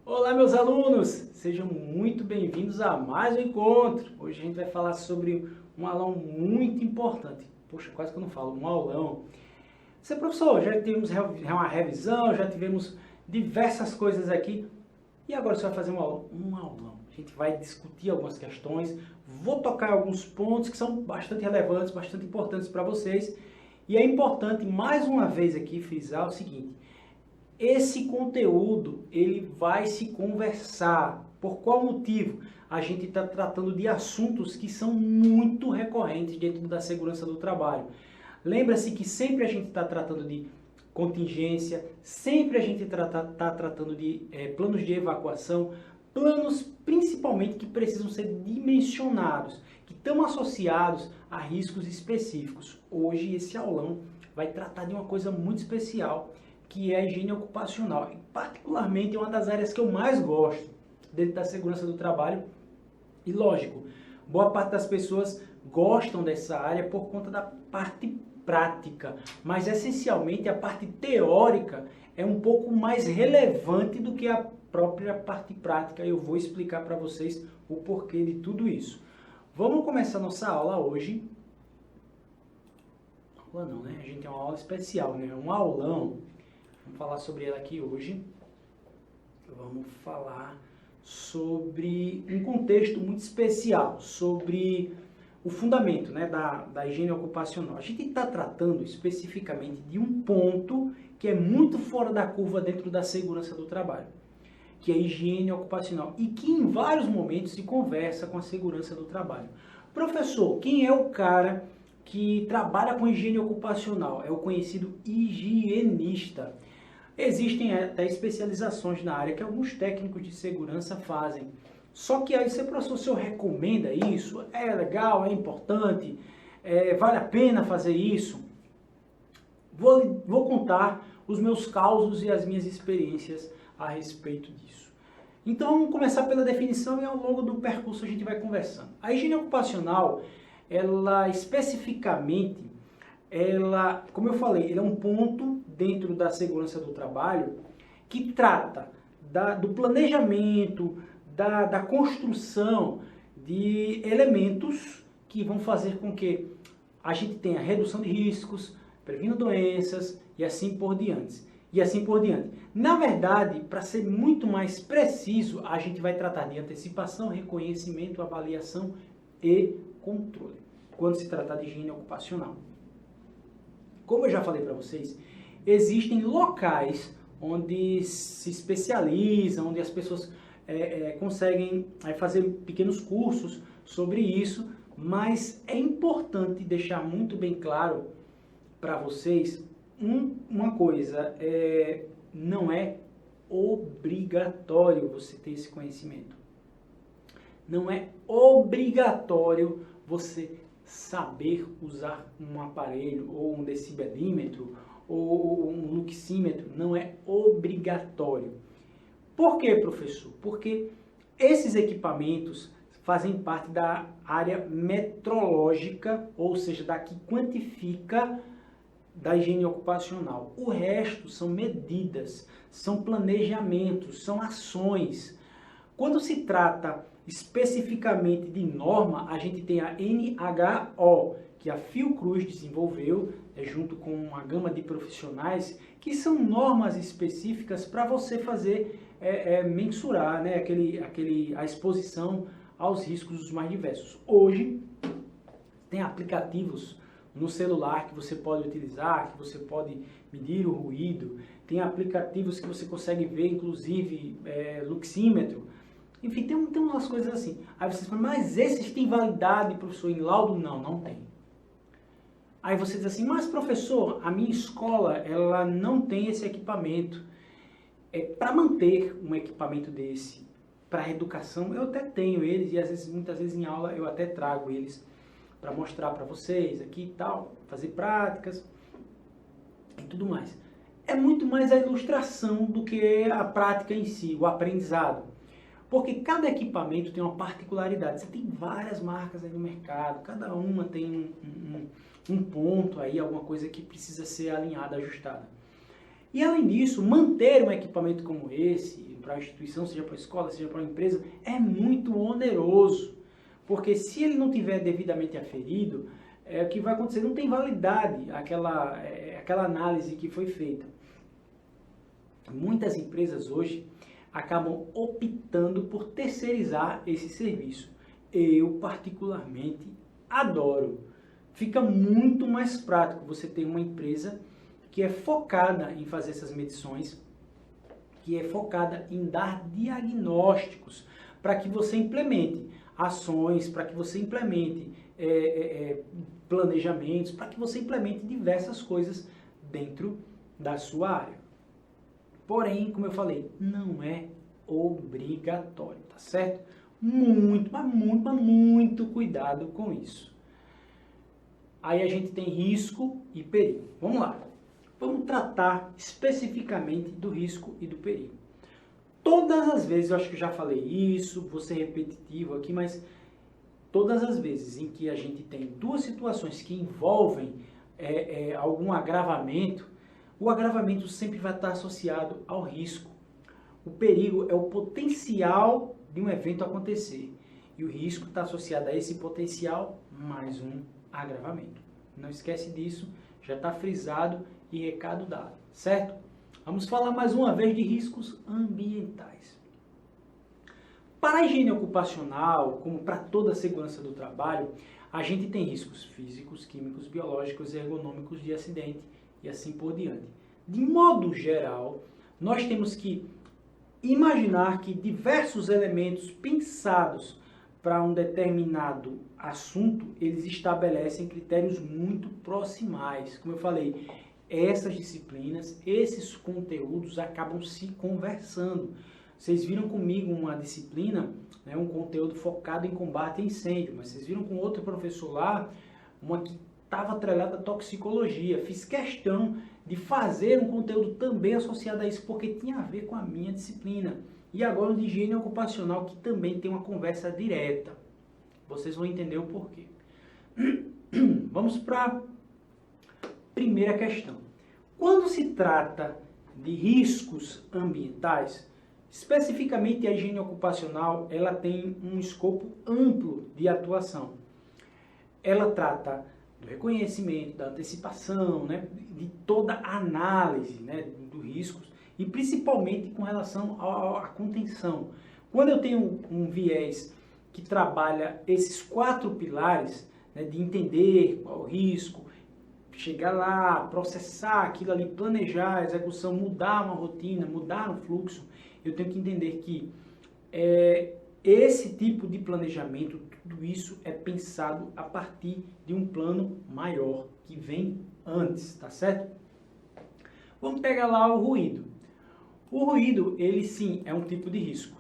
Olá, meus alunos! Sejam muito bem-vindos a mais um encontro. Hoje a gente vai falar sobre um aulão muito importante. Poxa, quase que eu não falo, um aulão. Você, professor, já tivemos uma revisão, já tivemos diversas coisas aqui. E agora você vai fazer um aulão? Um aulão. A gente vai discutir algumas questões, vou tocar alguns pontos que são bastante relevantes, bastante importantes para vocês. E é importante, mais uma vez aqui, frisar o seguinte: esse conteúdo ele vai se conversar. Por qual motivo? A gente está tratando de assuntos que são muito recorrentes dentro da segurança do trabalho. Lembra-se que sempre a gente está tratando de contingência, sempre a gente está tratando de planos de evacuação, planos principalmente que precisam ser dimensionados, que estão associados a riscos específicos. Hoje esse aulão vai tratar de uma coisa muito especial, que é a higiene ocupacional. E particularmente é uma das áreas que eu mais gosto dentro da segurança do trabalho. E lógico, boa parte das pessoas gostam dessa área por conta da parte prática, mas essencialmente a parte teórica é um pouco mais relevante do que a própria parte prática. Eu vou explicar para vocês o porquê de tudo isso. Vamos começar nossa aula hoje. Aula não, né? A gente tem uma aula especial, né? Um aulão. Vamos falar sobre ela aqui hoje. Vamos falar sobre um contexto muito especial, sobre o fundamento, né, da higiene ocupacional. A gente está tratando especificamente de um ponto que é muito fora da curva dentro da segurança do trabalho, que é a higiene ocupacional e que em vários momentos se conversa com a segurança do trabalho. Professor, quem é o cara que trabalha com higiene ocupacional? É o conhecido higienista. Existem até especializações na área que alguns técnicos de segurança fazem. Só que aí, professor, o senhor recomenda isso? É legal, é importante? Vale a pena fazer isso? Vou contar os meus causos e as minhas experiências a respeito disso. Então, vamos começar pela definição e ao longo do percurso a gente vai conversando. A higiene ocupacional, ela especificamente, como eu falei, ele é um ponto dentro da segurança do trabalho que trata do planejamento, da construção de elementos que vão fazer com que a gente tenha redução de riscos, prevenindo doenças e assim por diante. Na verdade, para ser muito mais preciso, a gente vai tratar de antecipação, reconhecimento, avaliação e controle, quando se tratar de higiene ocupacional. Como eu já falei para vocês, existem locais onde se especializam, onde as pessoas conseguem fazer pequenos cursos sobre isso, mas é importante deixar muito bem claro para vocês uma coisa: não é obrigatório você ter esse conhecimento. Não é obrigatório você saber usar um aparelho, ou um decibelímetro, ou um luxímetro. Não é obrigatório. Por quê, professor? Porque esses equipamentos fazem parte da área metrológica, ou seja, da que quantifica da higiene ocupacional. O resto são medidas, são planejamentos, são ações. Quando se trata especificamente de norma, a gente tem a NHO, que a Fiocruz desenvolveu, junto com uma gama de profissionais, que são normas específicas para você fazer, mensurar, né, a exposição aos riscos os mais diversos. Hoje, tem aplicativos no celular que você pode utilizar, que você pode medir o ruído, tem aplicativos que você consegue ver, inclusive, luxímetro. Enfim, tem umas coisas assim. Aí vocês falam, mas esses têm validade, professor, em laudo? Não, não tem. Aí você diz assim, mas professor, a minha escola, ela não tem esse equipamento. Para manter um equipamento desse para a educação, eu até tenho eles, e muitas vezes em aula eu até trago eles para mostrar para vocês aqui e tal, fazer práticas e tudo mais. É muito mais a ilustração do que a prática em si, o aprendizado. Porque cada equipamento tem uma particularidade. Você tem várias marcas aí no mercado, cada uma tem um ponto aí, alguma coisa que precisa ser alinhada, ajustada. E além disso, manter um equipamento como esse, para a instituição, seja para a escola, seja para a empresa, é muito oneroso. Porque se ele não tiver devidamente aferido, o que vai acontecer? Não tem validade aquela análise que foi feita. Muitas empresas hoje acabam optando por terceirizar esse serviço. Eu, particularmente, adoro. Fica muito mais prático você ter uma empresa que é focada em fazer essas medições, que é focada em dar diagnósticos para que você implemente ações, para que você implemente planejamentos, para que você implemente diversas coisas dentro da sua área. Porém, como eu falei, não é obrigatório, tá certo? Muito, mas muito cuidado com isso. Aí a gente tem risco e perigo. Vamos lá. Vamos tratar especificamente do risco e do perigo. Todas as vezes, eu acho que eu já falei isso, vou ser repetitivo aqui, mas todas as vezes em que a gente tem duas situações que envolvem algum agravamento, o agravamento sempre vai estar associado ao risco. O perigo é o potencial de um evento acontecer. E o risco está associado a esse potencial mais um agravamento. Não esquece disso, já está frisado e recado dado, certo? Vamos falar mais uma vez de riscos ambientais. Para a higiene ocupacional, como para toda a segurança do trabalho, a gente tem riscos físicos, químicos, biológicos e ergonômicos de acidente e assim por diante. De modo geral, nós temos que imaginar que diversos elementos pensados para um determinado assunto, eles estabelecem critérios muito proximais. Como eu falei, essas disciplinas, esses conteúdos acabam se conversando. Vocês viram comigo uma disciplina, né, um conteúdo focado em combate a incêndio, mas vocês viram com outro professor lá, uma que estava atrelada à toxicologia. Fiz questão de fazer um conteúdo também associado a isso, porque tinha a ver com a minha disciplina. E agora o de higiene ocupacional, que também tem uma conversa direta. Vocês vão entender o porquê. Vamos para a primeira questão. Quando se trata de riscos ambientais, especificamente a higiene ocupacional, ela tem um escopo amplo de atuação. Ela trata do reconhecimento, da antecipação, né, de toda a análise, né, dos riscos e principalmente com relação à contenção. Quando eu tenho um viés que trabalha esses 4 pilares, né, de entender qual o risco, chegar lá, processar aquilo ali, planejar a execução, mudar uma rotina, mudar um fluxo, eu tenho que entender que esse tipo de planejamento, tudo isso é pensado a partir de um plano maior, que vem antes, tá certo? Vamos pegar lá o ruído. O ruído, ele sim, é um tipo de risco,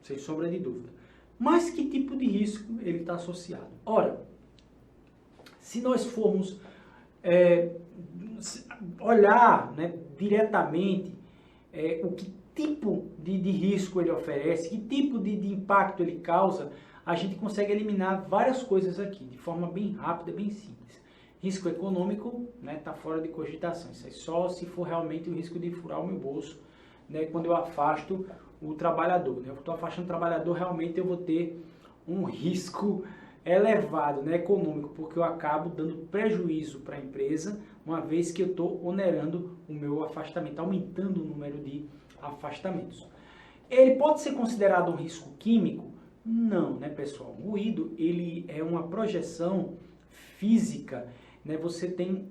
sem sombra de dúvida. Mas que tipo de risco ele está associado? Ora, se nós formos olhar, né, diretamente o que tipo de risco ele oferece, que tipo de impacto ele causa, a gente consegue eliminar várias coisas aqui, de forma bem rápida, bem simples. Risco econômico, né, tá fora de cogitação. Isso é só se for realmente o risco de furar o meu bolso, né, quando eu afasto o trabalhador. Né? Eu estou afastando o trabalhador, realmente eu vou ter um risco elevado, né, econômico, porque eu acabo dando prejuízo para a empresa, uma vez que eu estou onerando o meu afastamento, aumentando o número de afastamentos. Ele pode ser considerado um risco químico? Não, né, pessoal? O ruído, ele é uma projeção física, né? Você tem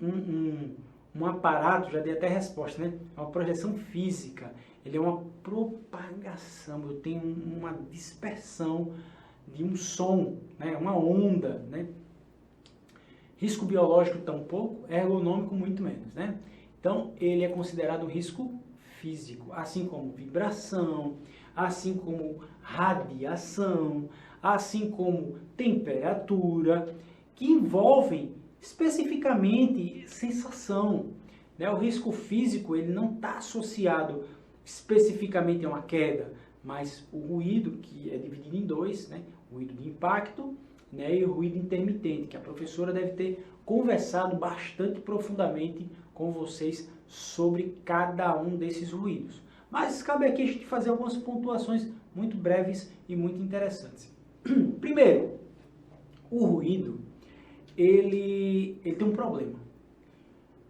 um aparato, já dei até resposta, né? É uma projeção física, ele é uma propagação, eu tenho uma dispersão de um som, né? Uma onda, né? Risco biológico tampouco, ergonômico muito menos, né? Então, ele é considerado um risco físico, assim como vibração, assim como radiação, assim como temperatura, que envolvem especificamente sensação. Né? O risco físico ele não está associado especificamente a uma queda, mas o ruído, que é dividido em dois, né? O ruído de impacto, né? E o ruído intermitente, que a professora deve ter conversado bastante profundamente com vocês sobre cada um desses ruídos. Mas cabe aqui a gente fazer algumas pontuações muito breves e muito interessantes. Primeiro, o ruído, ele tem um problema,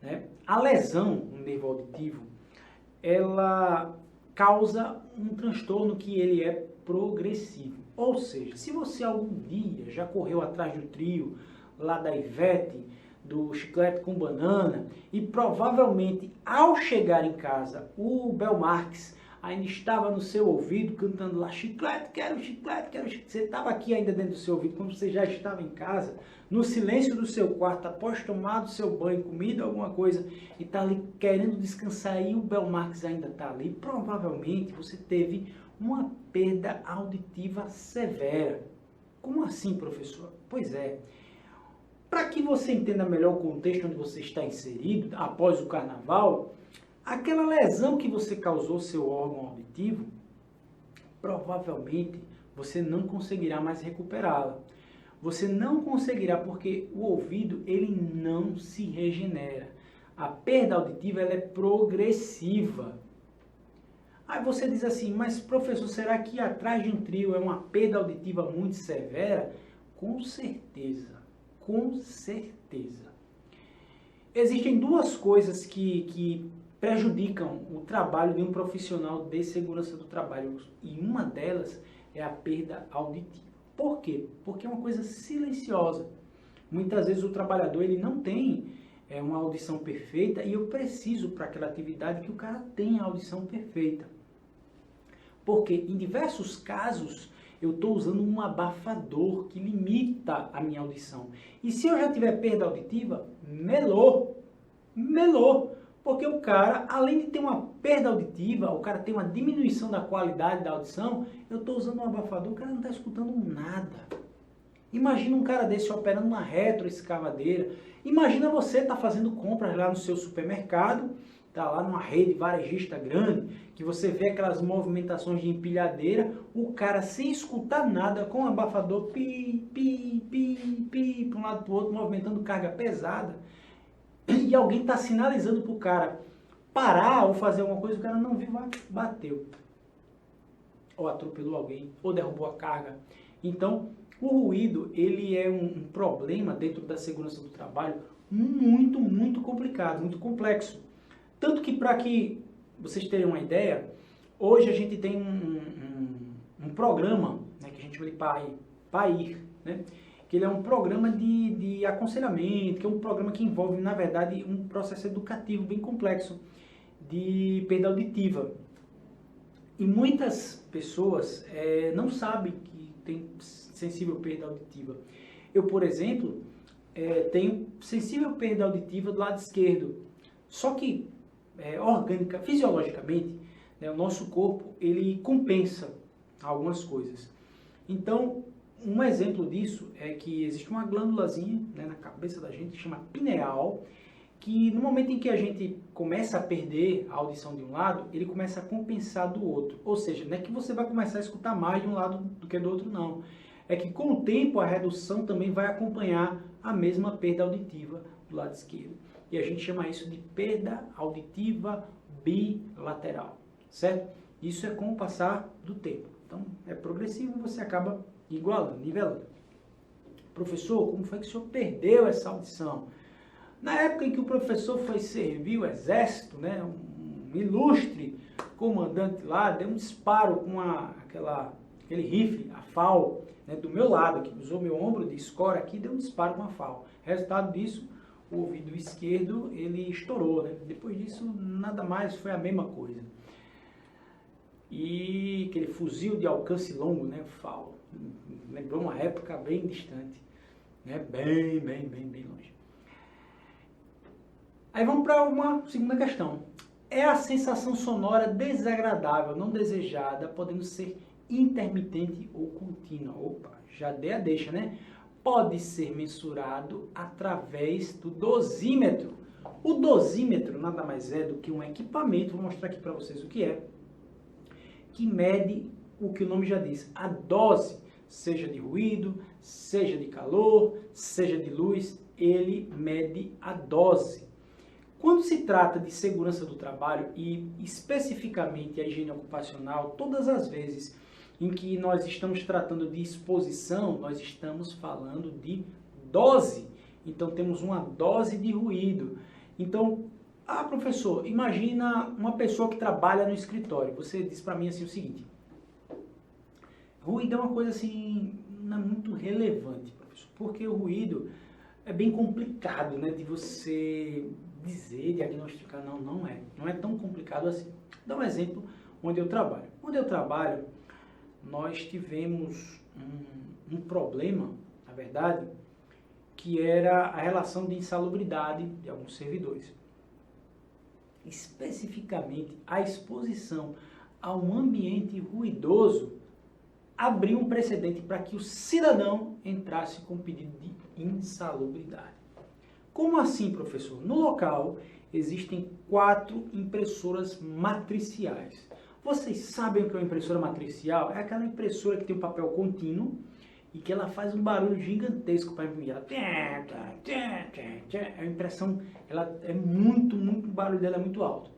né? A lesão no nervo auditivo, ela causa um transtorno que ele é progressivo. Ou seja, se você algum dia já correu atrás do trio lá da Ivete, do Chiclete com Banana, e provavelmente ao chegar em casa o Belmarx ainda estava no seu ouvido cantando lá chiclete, quero chiclete, quero chiclete. Você estava aqui ainda dentro do seu ouvido, quando você já estava em casa, no silêncio do seu quarto, após tomar o seu banho, comida, alguma coisa, e está ali querendo descansar e o Belmarx ainda está ali, provavelmente você teve uma perda auditiva severa. Como assim, professor? Pois é. Para que você entenda melhor o contexto onde você está inserido após o carnaval, aquela lesão que você causou ao seu órgão auditivo, provavelmente você não conseguirá mais recuperá-la. Você não conseguirá porque o ouvido ele não se regenera. A perda auditiva ela é progressiva. Aí você diz assim, mas professor, será que atrás de um trio é uma perda auditiva muito severa? Com certeza. Com certeza. Existem duas coisas que prejudicam o trabalho de um profissional de segurança do trabalho e uma delas é a perda auditiva. Por quê? Porque é uma coisa silenciosa. Muitas vezes o trabalhador ele não tem uma audição perfeita e eu preciso para aquela atividade que o cara tenha a audição perfeita. Porque em diversos casos eu estou usando um abafador que limita a minha audição. E se eu já tiver perda auditiva, melou. Porque o cara, além de ter uma perda auditiva, o cara tem uma diminuição da qualidade da audição, eu estou usando um abafador, o cara não está escutando nada. Imagina um cara desse operando uma retroescavadeira. Imagina você estar fazendo compras lá no seu supermercado, tá lá numa rede varejista grande, que você vê aquelas movimentações de empilhadeira, o cara sem escutar nada, com um abafador, pi, para um lado para o outro, movimentando carga pesada. E alguém está sinalizando para o cara parar ou fazer alguma coisa, o cara não viu, bateu. Ou atropelou alguém, ou derrubou a carga. Então, o ruído, ele é um problema dentro da segurança do trabalho muito complicado, muito complexo. Tanto que, para que vocês terem uma ideia, hoje a gente tem um programa, né, que a gente chama de PAIR, né, que ele é um programa de aconselhamento, que é um programa que envolve, na verdade, um processo educativo bem complexo de perda auditiva. E muitas pessoas não sabem que tem sensível perda auditiva. Eu, por exemplo, tenho sensível perda auditiva do lado esquerdo. Só que, fisiologicamente, né, o nosso corpo ele compensa algumas coisas. Então, um exemplo disso é que existe uma glândulazinha, né, na cabeça da gente que chama pineal, que no momento em que a gente começa a perder a audição de um lado, ele começa a compensar do outro. Ou seja, não é que você vai começar a escutar mais de um lado do que do outro, não. É que com o tempo a redução também vai acompanhar a mesma perda auditiva do lado esquerdo. E a gente chama isso de perda auditiva bilateral, certo? Isso é com o passar do tempo. Então, é progressivo, você acaba igualando, nivelando. Professor, como foi que o senhor perdeu essa audição? Na época em que o professor foi servir o exército, né, um ilustre comandante lá, deu um disparo com aquele rifle, a FAL, né, do meu lado, que usou meu ombro de escora aqui, deu um disparo com a FAL. Resultado disso, o ouvido esquerdo, ele estourou, né? Depois disso, nada mais, foi a mesma coisa. E aquele fuzil de alcance longo, né, FAL, lembrou uma época bem distante, né, bem longe. Aí vamos para uma segunda questão. É a sensação sonora desagradável, não desejada, podendo ser intermitente ou contínua. Opa, já dei a deixa, né? Pode ser mensurado através do dosímetro. O dosímetro nada mais é do que um equipamento, vou mostrar aqui para vocês o que é, que mede o que o nome já diz, a dose, seja de ruído, seja de calor, seja de luz, ele mede a dose. Quando se trata de segurança do trabalho e especificamente a higiene ocupacional, todas as vezes em que nós estamos tratando de exposição, nós estamos falando de dose. Então temos uma dose de ruído. Então, professor, imagina uma pessoa que trabalha no escritório. Você diz para mim assim o seguinte: ruído é uma coisa assim, não é muito relevante, professor, porque o ruído é bem complicado, né, de você dizer, diagnosticar. Não é tão complicado assim. Vou dar um exemplo onde eu trabalho. Onde eu trabalho, nós tivemos um problema, na verdade, que era a relação de insalubridade de alguns servidores. Especificamente, a exposição a um ambiente ruidoso abriu um precedente para que o cidadão entrasse com pedido de insalubridade. Como assim, professor? No local existem 4 impressoras matriciais. Vocês sabem o que é uma impressora matricial? É aquela impressora que tem um papel contínuo e que ela faz um barulho gigantesco para imprimir. A impressão, ela é muito, o barulho dela é muito alto.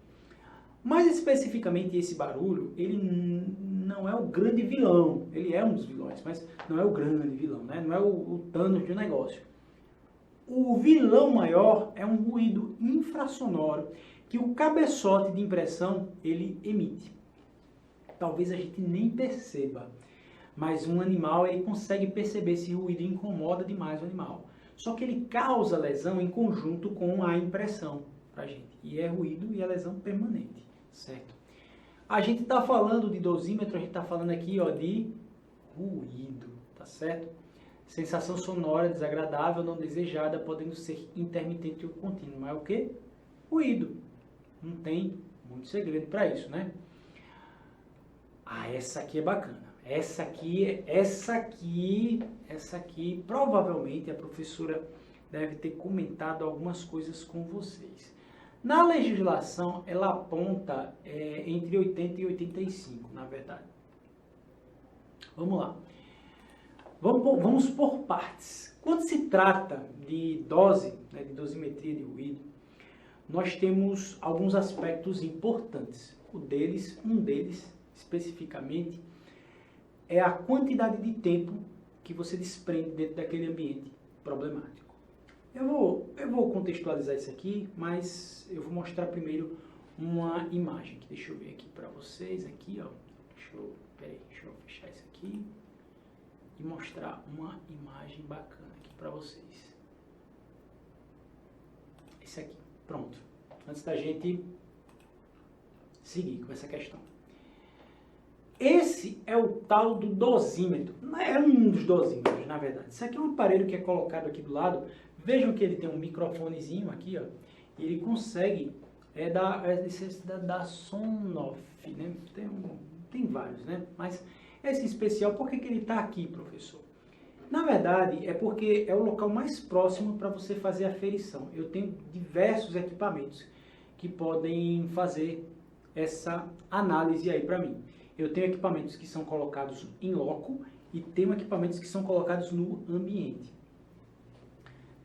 Mais especificamente, esse barulho, ele não é o grande vilão. Ele é um dos vilões, mas não é o grande vilão, né? Não é o Thanos do negócio. O vilão maior é um ruído infrassonoro que o cabeçote de impressão ele emite. Talvez a gente nem perceba, mas um animal ele consegue perceber se o ruído incomoda demais o animal. Só que ele causa lesão em conjunto com a impressão pra gente. E é ruído e é lesão permanente, certo? A gente está falando de dosímetro, a gente está falando aqui de ruído, tá certo? Sensação sonora desagradável, não desejada, podendo ser intermitente ou contínua. Mas é o quê? Ruído. Não tem muito segredo para isso, né? Essa aqui é bacana. Essa aqui, provavelmente a professora deve ter comentado algumas coisas com vocês. Na legislação, ela aponta entre 80 e 85, na verdade. Vamos lá. Vamos por partes. Quando se trata de dose, de dosimetria de ruído, nós temos alguns aspectos importantes. Um deles, especificamente, é a quantidade de tempo que você desprende dentro daquele ambiente problemático. Eu vou contextualizar isso aqui, mas eu vou mostrar primeiro uma imagem. Deixa eu ver aqui para vocês. Aqui, ó. Deixa eu fechar isso aqui e mostrar uma imagem bacana aqui para vocês. Esse aqui, pronto. Antes da gente seguir com essa questão. Esse é o tal do dosímetro. É um dos dosímetros, na verdade. Isso aqui é um aparelho que é colocado aqui do lado. Vejam que ele tem um microfonezinho aqui, ó. E ele consegue da Sonoff, né? Tem vários, né? Mas esse especial, por que ele está aqui, professor? Na verdade, é porque é o local mais próximo para você fazer a aferição. Eu tenho diversos equipamentos que podem fazer essa análise aí para mim. Eu tenho equipamentos que são colocados em loco e tenho equipamentos que são colocados no ambiente.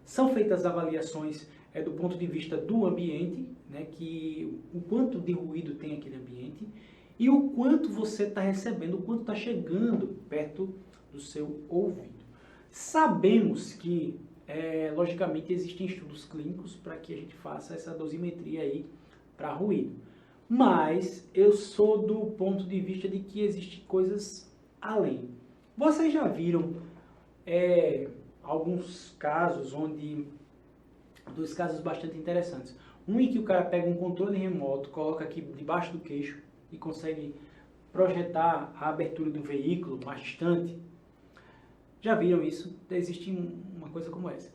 São feitas avaliações do ponto de vista do ambiente, né, que o quanto de ruído tem aquele ambiente e o quanto você está recebendo, o quanto está chegando perto do seu ouvido. Sabemos que, logicamente, existem estudos clínicos para que a gente faça essa dosimetria aí para ruído. Mas eu sou do ponto de vista de que existem coisas além. Vocês já viram alguns casos dois casos bastante interessantes. Um em que o cara pega um controle remoto, coloca aqui debaixo do queixo e consegue projetar a abertura do veículo mais distante. Já viram isso? Existe uma coisa como essa.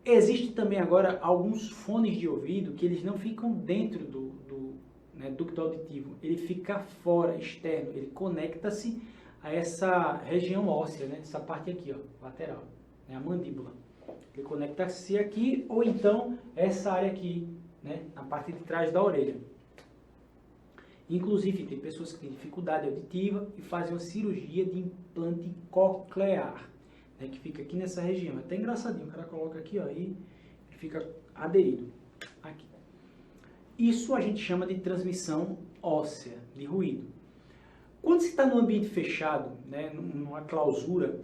Existe também agora alguns fones de ouvido que eles não ficam dentro do ducto auditivo. Ele fica fora, externo. Ele conecta-se a essa região óssea, né? Essa parte aqui, ó, lateral, né? A mandíbula. Ele conecta-se aqui ou então essa área aqui, né? Na parte de trás da orelha. Inclusive, tem pessoas que têm dificuldade auditiva e fazem uma cirurgia de implante coclear, né, que fica aqui nessa região. É até engraçadinho, o cara coloca aqui, ó, e fica aderido aqui. Isso a gente chama de transmissão óssea, de ruído. Quando você está num ambiente fechado, né, numa clausura,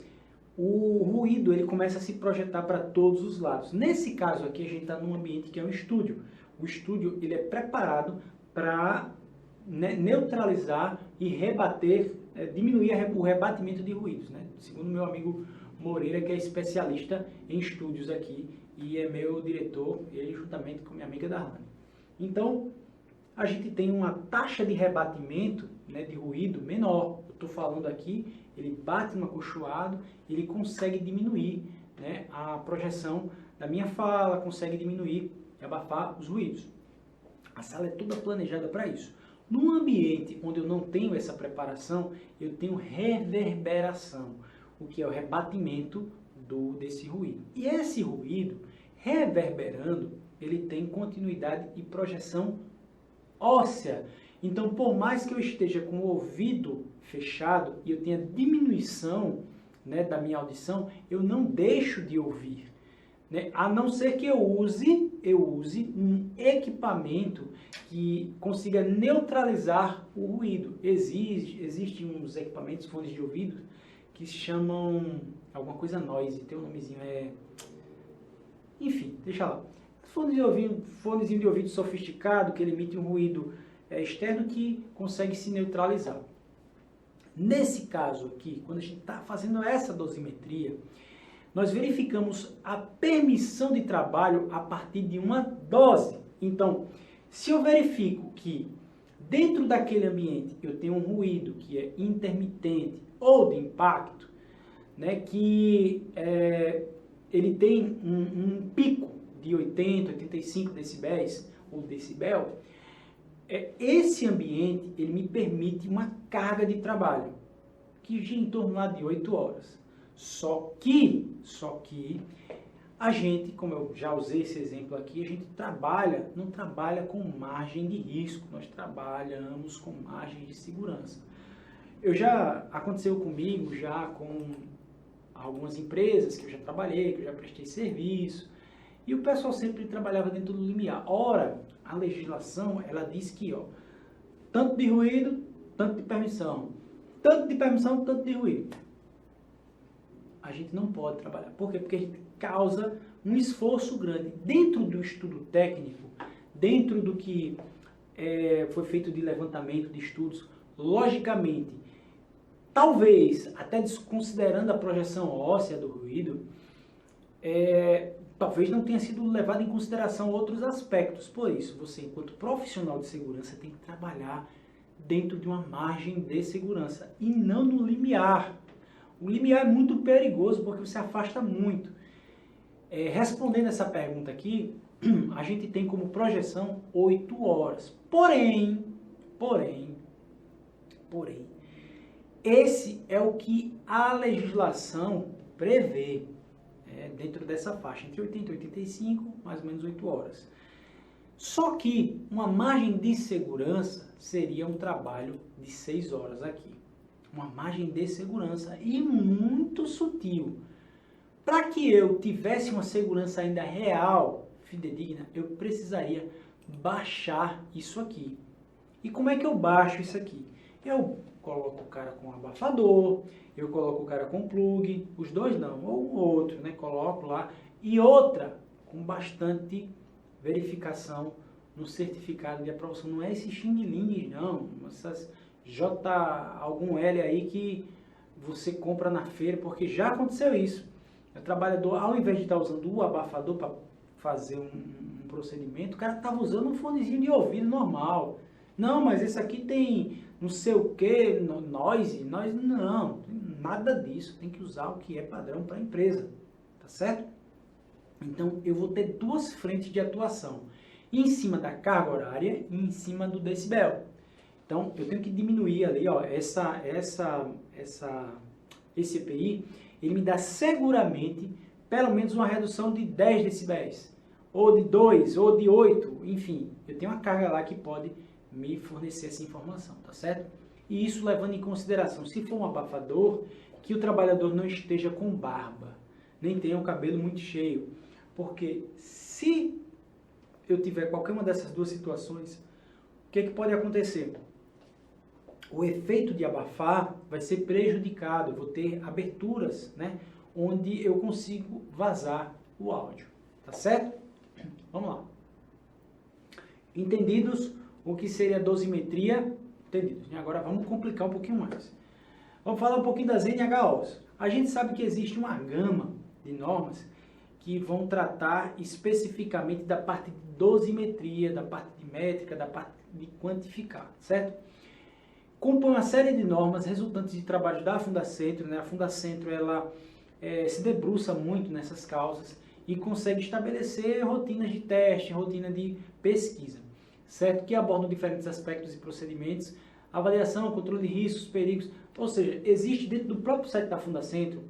o ruído ele começa a se projetar para todos os lados. Nesse caso aqui, a gente está num ambiente que é um estúdio. O estúdio ele é preparado para neutralizar e rebater, diminuir o rebatimento de ruídos, né? Segundo meu amigo Moreira, que é especialista em estúdios aqui e é meu diretor, ele juntamente com minha amiga Darlane. Então, a gente tem uma taxa de rebatimento, né, de ruído menor. Eu estou falando aqui, ele bate no acolchoado, ele consegue diminuir, né, a projeção da minha fala, consegue diminuir e abafar os ruídos. A sala é toda planejada para isso. Num ambiente onde eu não tenho essa preparação, eu tenho reverberação, o que é o rebatimento desse ruído. E esse ruído, reverberando, ele tem continuidade e projeção óssea. Então, por mais que eu esteja com o ouvido fechado e eu tenha diminuição, né, da minha audição, eu não deixo de ouvir, né? A não ser que eu use um equipamento que consiga neutralizar o ruído. Existem uns equipamentos, fones de ouvido, que se chamam alguma coisa noise, tem um nomezinho, enfim, deixa lá. Fonezinho de ouvido sofisticado, que ele emite um ruído externo que consegue se neutralizar. Nesse caso aqui, quando a gente está fazendo essa dosimetria, nós verificamos a permissão de trabalho a partir de uma dose. Então, se eu verifico que dentro daquele ambiente eu tenho um ruído que é intermitente ou de impacto, né, que ele tem um pico de 80, 85 decibéis ou decibel, esse ambiente ele me permite uma carga de trabalho que gira em torno lá de 8 horas. Só que a gente, como eu já usei esse exemplo aqui, a gente não trabalha com margem de risco, nós trabalhamos com margem de segurança. Aconteceu comigo já com algumas empresas que eu já trabalhei, que eu já prestei serviço, e o pessoal sempre trabalhava dentro do limiar. Ora, a legislação, ela diz que, tanto de ruído, tanto de permissão. Tanto de permissão, tanto de ruído. A gente não pode trabalhar. Por quê? Porque a gente causa um esforço grande. Dentro do estudo técnico, dentro do que foi feito de levantamento de estudos, logicamente, talvez, até desconsiderando a projeção óssea do ruído, talvez não tenha sido levado em consideração outros aspectos. Por isso, você, enquanto profissional de segurança, tem que trabalhar dentro de uma margem de segurança e não no limiar. O limiar é muito perigoso porque você afasta muito. Respondendo essa pergunta aqui, a gente tem como projeção 8 horas. Porém, esse é o que a legislação prevê. Dentro dessa faixa, entre 80 e 85, mais ou menos 8 horas. Só que uma margem de segurança seria um trabalho de 6 horas aqui. Uma margem de segurança e muito sutil. Para que eu tivesse uma segurança ainda real, fidedigna, eu precisaria baixar isso aqui. E como é que eu baixo isso aqui? Eu coloco o cara com abafador, eu coloco o cara com plug, os dois não, ou um outro, né? Coloco lá. E outra, com bastante verificação no certificado de aprovação. Não é esse xing-ling, não. Essas J algum L aí que você compra na feira, porque já aconteceu isso. O trabalhador, ao invés de estar usando o abafador para fazer um procedimento, o cara estava usando um fonezinho de ouvido normal. Não, mas esse aqui tem não sei o que, noise, não, nada disso. Tem que usar o que é padrão para a empresa, tá certo? Então, eu vou ter duas frentes de atuação, em cima da carga horária e em cima do decibel. Então, eu tenho que diminuir ali, esse EPI, ele me dá seguramente pelo menos uma redução de 10 decibéis, ou de 2, ou de 8, enfim, eu tenho uma carga lá que pode me fornecer essa informação, tá certo? E isso levando em consideração, se for um abafador, que o trabalhador não esteja com barba, nem tenha o cabelo muito cheio, porque se eu tiver qualquer uma dessas duas situações, o que pode acontecer? O efeito de abafar vai ser prejudicado, eu vou ter aberturas, né, onde eu consigo vazar o áudio, tá certo? Vamos lá. Entendidos o que seria dosimetria? Entendidos. E agora vamos complicar um pouquinho mais. Vamos falar um pouquinho das NHOs. A gente sabe que existe uma gama de normas que vão tratar especificamente da parte de dosimetria, da parte de métrica, da parte de quantificar, certo? Compõe uma série de normas resultantes de trabalhos da Fundacentro, né? A Fundacentro, ela se debruça muito nessas causas e consegue estabelecer rotinas de teste, rotina de pesquisa, certo? Que abordam diferentes aspectos e procedimentos, avaliação, controle de riscos, perigos, ou seja, existe dentro do próprio site da Fundacentro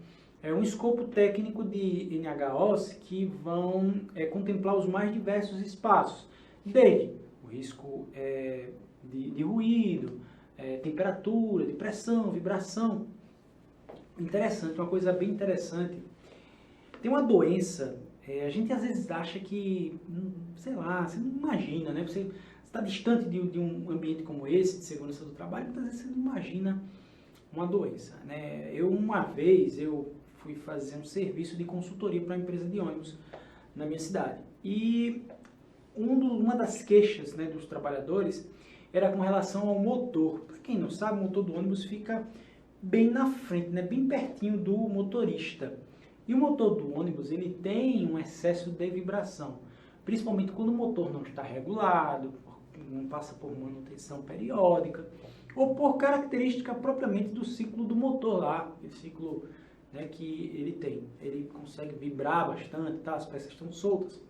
um escopo técnico de NHOs que vão contemplar os mais diversos espaços, desde o risco de ruído, temperatura, de pressão, vibração. Interessante, uma coisa bem interessante. Tem uma doença, a gente às vezes acha que, sei lá, você não imagina, né? Você está distante de um ambiente como esse, de segurança do trabalho, muitas vezes você não imagina uma doença, né? Uma vez, eu fui fazer um serviço de consultoria para uma empresa de ônibus na minha cidade. E uma das queixas, né, dos trabalhadores era com relação ao motor. Para quem não sabe, o motor do ônibus fica bem na frente, né, bem pertinho do motorista. E o motor do ônibus, ele tem um excesso de vibração, principalmente quando o motor não está regulado, não passa por manutenção periódica, ou por característica propriamente do ciclo do motor lá, aquele ciclo, né, que ele tem. Ele consegue vibrar bastante, tá? As peças estão soltas.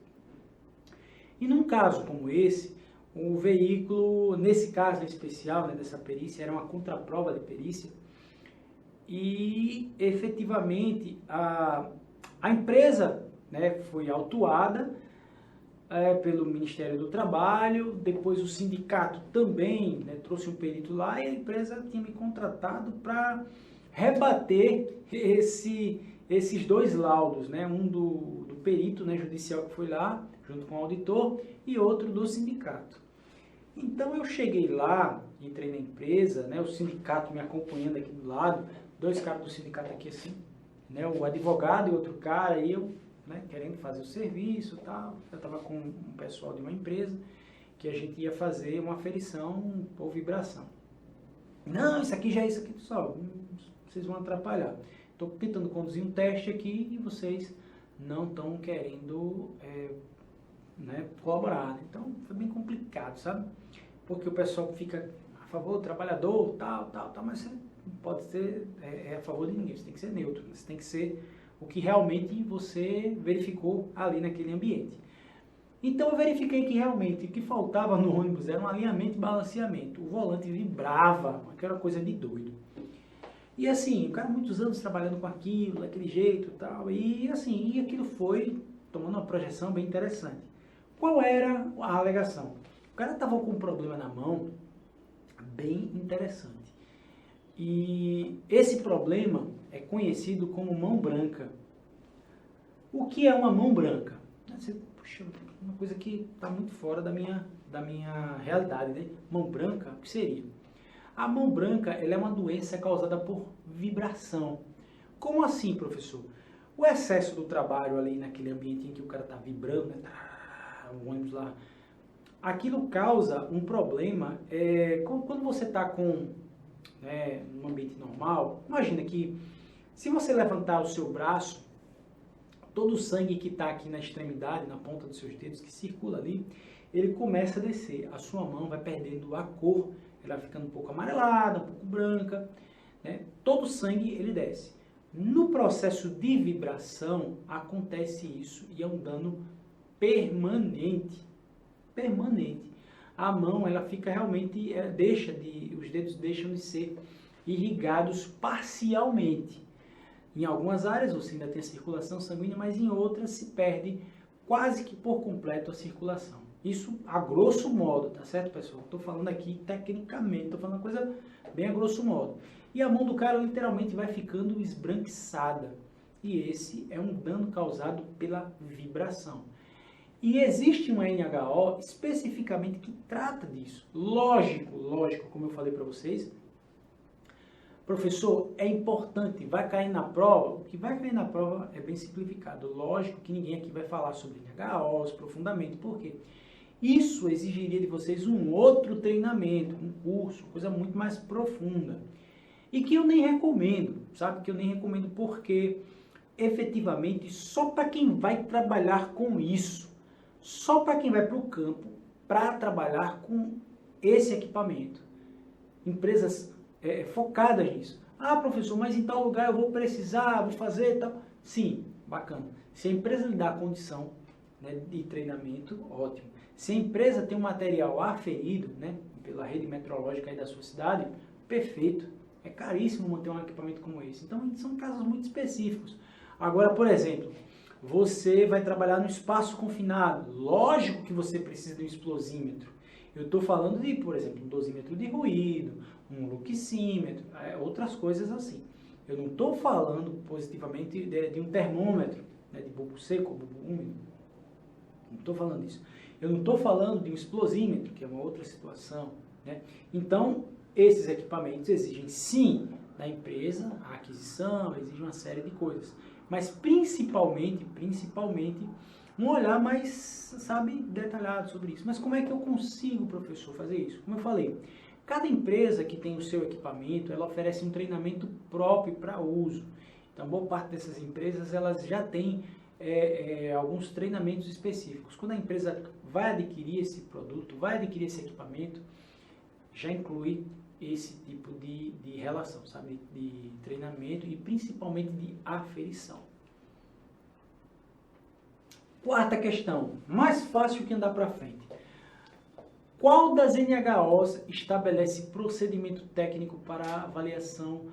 E num caso como esse, o veículo, nesse caso em especial, né, dessa perícia, era uma contraprova de perícia, e efetivamente a empresa, né, foi autuada pelo Ministério do Trabalho. Depois o sindicato também, né, trouxe um perito lá, e a empresa tinha me contratado para rebater esses dois laudos, né, um do perito, né, judicial, que foi lá junto com o auditor, e outro do sindicato. Então eu cheguei lá, entrei na empresa, né, o sindicato me acompanhando aqui do lado, dois caras do sindicato aqui assim, né, o advogado e outro cara, e eu, né, querendo fazer o serviço e tal. Eu estava com um pessoal de uma empresa que a gente ia fazer uma aferição por vibração. Não, isso aqui já é isso aqui, pessoal, vocês vão atrapalhar. Estou tentando conduzir um teste aqui e vocês não estão querendo né, colaborar. Então foi bem complicado, sabe? Porque o pessoal fica a favor do trabalhador, tal, mas você não pode ser a favor de ninguém, você tem que ser neutro, você tem que ser o que realmente você verificou ali naquele ambiente. Então eu verifiquei que realmente o que faltava no ônibus era um alinhamento e balanceamento. O volante vibrava, aquela coisa de doido. E assim, o cara muitos anos trabalhando com aquilo, daquele jeito e tal, e assim, e aquilo foi tomando uma projeção bem interessante. Qual era a alegação? O cara estava com um problema na mão bem interessante. E esse problema é conhecido como mão branca. O que é uma mão branca? Puxa, uma coisa que está muito fora da minha realidade, né? Mão branca, o que seria? A mão branca, ela é uma doença causada por vibração. Como assim, professor? O excesso do trabalho ali naquele ambiente em que o cara está vibrando, né? O ônibus lá, aquilo causa um problema. Quando você está com num ambiente normal, imagina que se você levantar o seu braço, todo o sangue que está aqui na extremidade, na ponta dos seus dedos, que circula ali, ele começa a descer. A sua mão vai perdendo a cor, ela vai ficando um pouco amarelada, um pouco branca, né? Todo o sangue ele desce. No processo de vibração acontece isso, e é um dano permanente. A mão, ela fica realmente, os dedos deixam de ser irrigados parcialmente. Em algumas áreas você ainda tem a circulação sanguínea, mas em outras se perde quase que por completo a circulação. Isso a grosso modo, tá certo, pessoal? Estou falando aqui tecnicamente, estou falando uma coisa bem a grosso modo. E a mão do cara literalmente vai ficando esbranquiçada. E esse é um dano causado pela vibração. E existe uma NHO especificamente que trata disso. Lógico, como eu falei para vocês, professor, é importante, vai cair na prova? O que vai cair na prova é bem simplificado. Lógico que ninguém aqui vai falar sobre NHOs profundamente, por quê? Isso exigiria de vocês um outro treinamento, um curso, coisa muito mais profunda. E que eu nem recomendo, sabe? Que eu nem recomendo porque, efetivamente, só para quem vai trabalhar com isso, só para quem vai para o campo para trabalhar com esse equipamento. Empresas focadas nisso. Ah, professor, mas em tal lugar eu vou precisar, vou fazer tal. Sim, bacana. Se a empresa lhe dá a condição, né, de treinamento, ótimo. Se a empresa tem um material aferido, né, pela rede meteorológica aí da sua cidade, perfeito. É caríssimo manter um equipamento como esse. Então, são casos muito específicos. Agora, por exemplo, você vai trabalhar no espaço confinado. Lógico que você precisa de um explosímetro. Eu estou falando de, por exemplo, um dosímetro de ruído, um luxímetro, outras coisas assim. Eu não estou falando positivamente de um termômetro, né, de bulbo seco ou bulbo úmido. Não estou falando disso. Eu não estou falando de um explosímetro, que é uma outra situação, né? Então, esses equipamentos exigem, sim, da empresa, a aquisição, exigem uma série de coisas. Mas, principalmente, um olhar mais, sabe, detalhado sobre isso. Mas como é que eu consigo, professor, fazer isso? Como eu falei, cada empresa que tem o seu equipamento, ela oferece um treinamento próprio para uso. Então, boa parte dessas empresas, elas já têm alguns treinamentos específicos. Quando a empresa vai adquirir esse produto, vai adquirir esse equipamento, já inclui esse tipo de relação, sabe? De treinamento e principalmente de aferição. Quarta questão, mais fácil que andar para frente. Qual das NHOs estabelece procedimento técnico para avaliação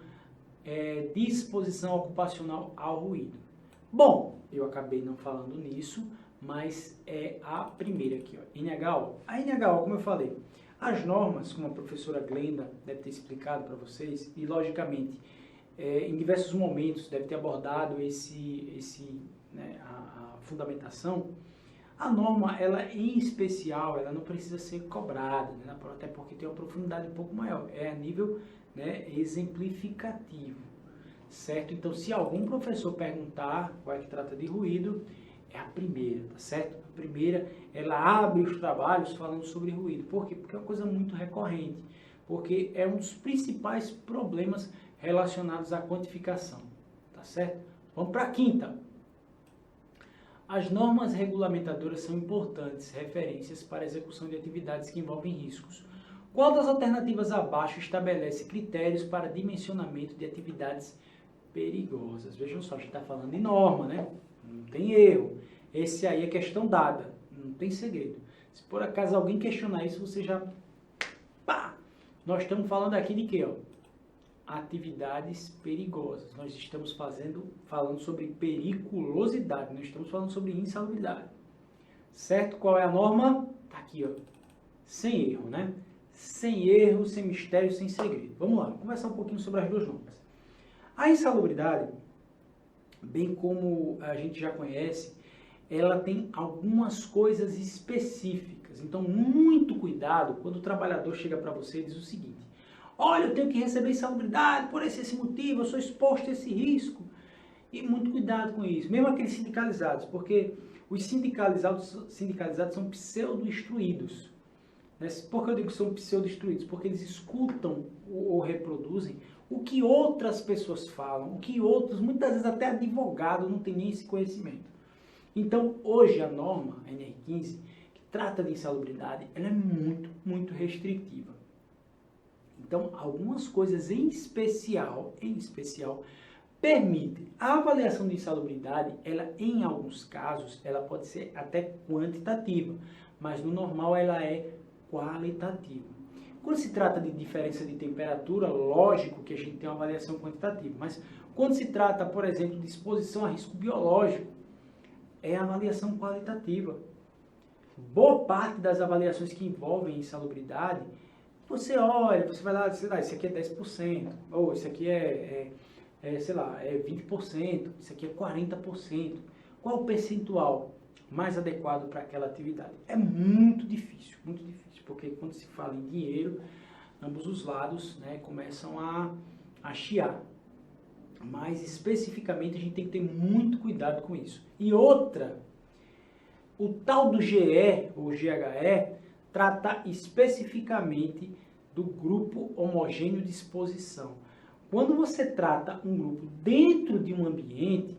de exposição ocupacional ao ruído? Bom, eu acabei não falando nisso, mas é a primeira aqui, ó, NHO. A NHO, como eu falei, as normas, como a professora Glenda deve ter explicado para vocês, e logicamente, em diversos momentos deve ter abordado a fundamentação, a norma, ela em especial, ela não precisa ser cobrada, né, até porque tem uma profundidade um pouco maior, é a nível, né, exemplificativo, certo? Então, se algum professor perguntar qual é que trata de ruído, é a primeira, tá certo? A primeira, ela abre os trabalhos falando sobre ruído. Por quê? Porque é uma coisa muito recorrente, porque é um dos principais problemas relacionados à quantificação, tá certo? Vamos para a quinta. As normas regulamentadoras são importantes referências para a execução de atividades que envolvem riscos. Qual das alternativas abaixo estabelece critérios para dimensionamento de atividades perigosas? Vejam só, a gente está falando de norma, né? Não tem erro. Esse aí é questão dada, não tem segredo. Se por acaso alguém questionar isso, você já... Pá! Nós estamos falando aqui de quê? Ó? Atividades perigosas. Nós estamos falando sobre periculosidade, não estamos falando sobre insalubridade. Certo? Qual é a norma? Tá aqui, ó. Sem erro, né? Sem erro, sem mistério, sem segredo. Vamos lá, vamos conversar um pouquinho sobre as duas normas. A insalubridade, bem como a gente já conhece, ela tem algumas coisas específicas. Então, muito cuidado quando o trabalhador chega para você e diz o seguinte: olha, eu tenho que receber insalubridade por esse motivo, eu sou exposto a esse risco. E muito cuidado com isso. Mesmo aqueles sindicalizados, porque os sindicalizados são pseudo-instruídos. Né? Por que eu digo que são pseudo-instruídos? Porque eles escutam ou reproduzem o que outras pessoas falam, o que outros, muitas vezes até advogado, não tem nem esse conhecimento. Então, hoje a norma, a NR15, que trata de insalubridade, ela é muito, muito restritiva. Então, algumas coisas em especial, permitem. A avaliação de insalubridade, ela, em alguns casos, ela pode ser até quantitativa, mas no normal ela é qualitativa. Quando se trata de diferença de temperatura, lógico que a gente tem uma avaliação quantitativa, mas quando se trata, por exemplo, de exposição a risco biológico, é a avaliação qualitativa. Boa parte das avaliações que envolvem insalubridade, você olha, você vai lá, sei lá, isso aqui é 10%, ou isso aqui sei lá, é 20%, isso aqui é 40%. Qual o percentual? mais adequado para aquela atividade. É muito difícil, porque quando se fala em dinheiro, ambos os lados, né, começam a chiar. Mas especificamente a gente tem que ter muito cuidado com isso. E outra, o tal do GE ou GHE trata especificamente do grupo homogêneo de exposição. Quando você trata um grupo dentro de um ambiente,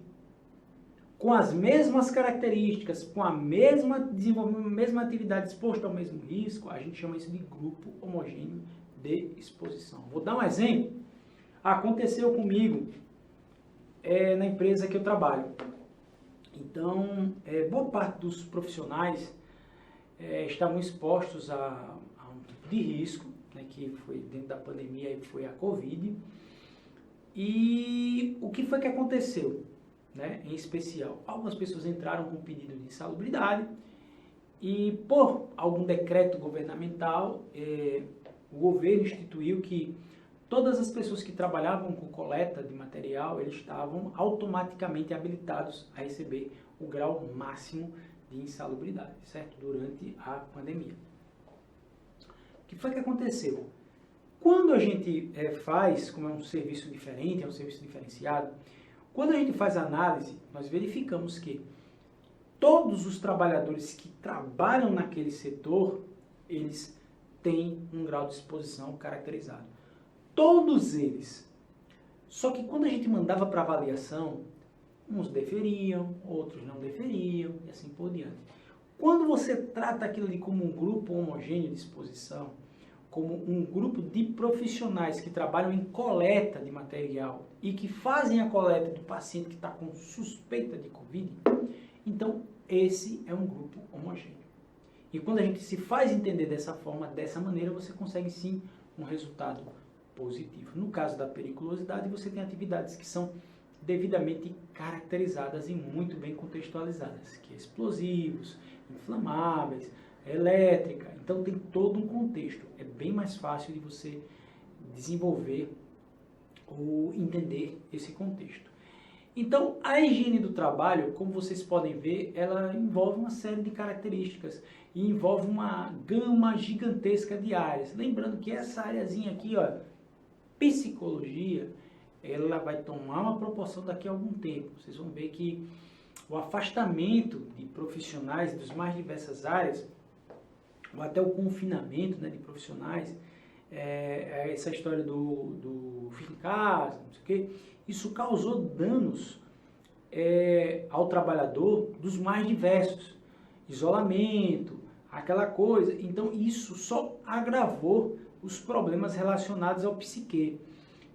com as mesmas características, com a mesma desenvolvimento, mesma atividade exposta ao mesmo risco, a gente chama isso de grupo homogêneo de exposição. Vou dar um exemplo. Aconteceu comigo na empresa que eu trabalho. Então, boa parte dos profissionais estavam expostos a um tipo de risco, né, que foi dentro da pandemia, foi a Covid. E o que foi que aconteceu? Né, em especial, algumas pessoas entraram com pedido de insalubridade e por algum decreto governamental, o governo instituiu que todas as pessoas que trabalhavam com coleta de material, eles estavam automaticamente habilitados a receber o grau máximo de insalubridade, certo? Durante a pandemia. O que foi que aconteceu? Quando a gente faz, como é um serviço diferente, é um serviço diferenciado, quando a gente faz análise, nós verificamos que todos os trabalhadores que trabalham naquele setor, eles têm um grau de exposição caracterizado. Todos eles. Só que quando a gente mandava para avaliação, uns deferiam, outros não deferiam, e assim por diante. Quando você trata aquilo ali como um grupo homogêneo de exposição, como um grupo de profissionais que trabalham em coleta de material e que fazem a coleta do paciente que está com suspeita de Covid, então esse é um grupo homogêneo. E quando a gente se faz entender dessa forma, dessa maneira, você consegue sim um resultado positivo. No caso da periculosidade, você tem atividades que são devidamente caracterizadas e muito bem contextualizadas, que é explosivos, inflamáveis, elétrica, então tem todo um contexto. É bem mais fácil de você desenvolver ou entender esse contexto. Então, a higiene do trabalho, como vocês podem ver, ela envolve uma série de características e envolve uma gama gigantesca de áreas. Lembrando que essa areazinha aqui, ó, psicologia, ela vai tomar uma proporção daqui a algum tempo. Vocês vão ver que o afastamento de profissionais das mais diversas áreas, ou até o confinamento, né, de profissionais, essa história do fica em casa, não sei o quê, isso causou danos ao trabalhador dos mais diversos. Isolamento, aquela coisa. Então, isso só agravou os problemas relacionados ao psique.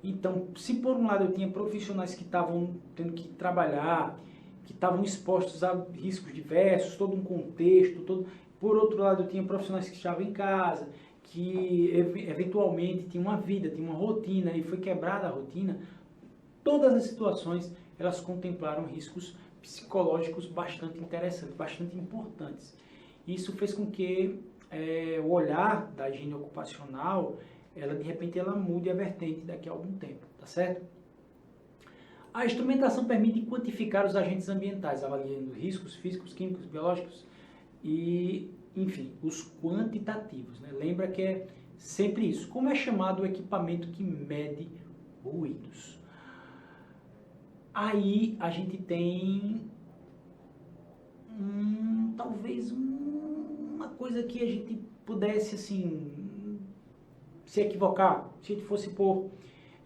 Então, se por um lado eu tinha profissionais que estavam tendo que trabalhar, que estavam expostos a riscos diversos, todo um contexto, por outro lado eu tinha profissionais que estavam em casa, que eventualmente tinham uma vida, tinham uma rotina e foi quebrada a rotina. Todas as situações, elas contemplaram riscos psicológicos bastante interessantes, bastante importantes. Isso fez com que o olhar da higiene ocupacional, de repente ela mude a vertente daqui a algum tempo, tá certo? A instrumentação permite quantificar os agentes ambientais, avaliando riscos físicos, químicos, biológicos e, enfim, os quantitativos, né? Lembra que é sempre isso. Como é chamado o equipamento que mede ruídos? Aí a gente tem talvez uma coisa que a gente pudesse assim se equivocar, se a gente fosse por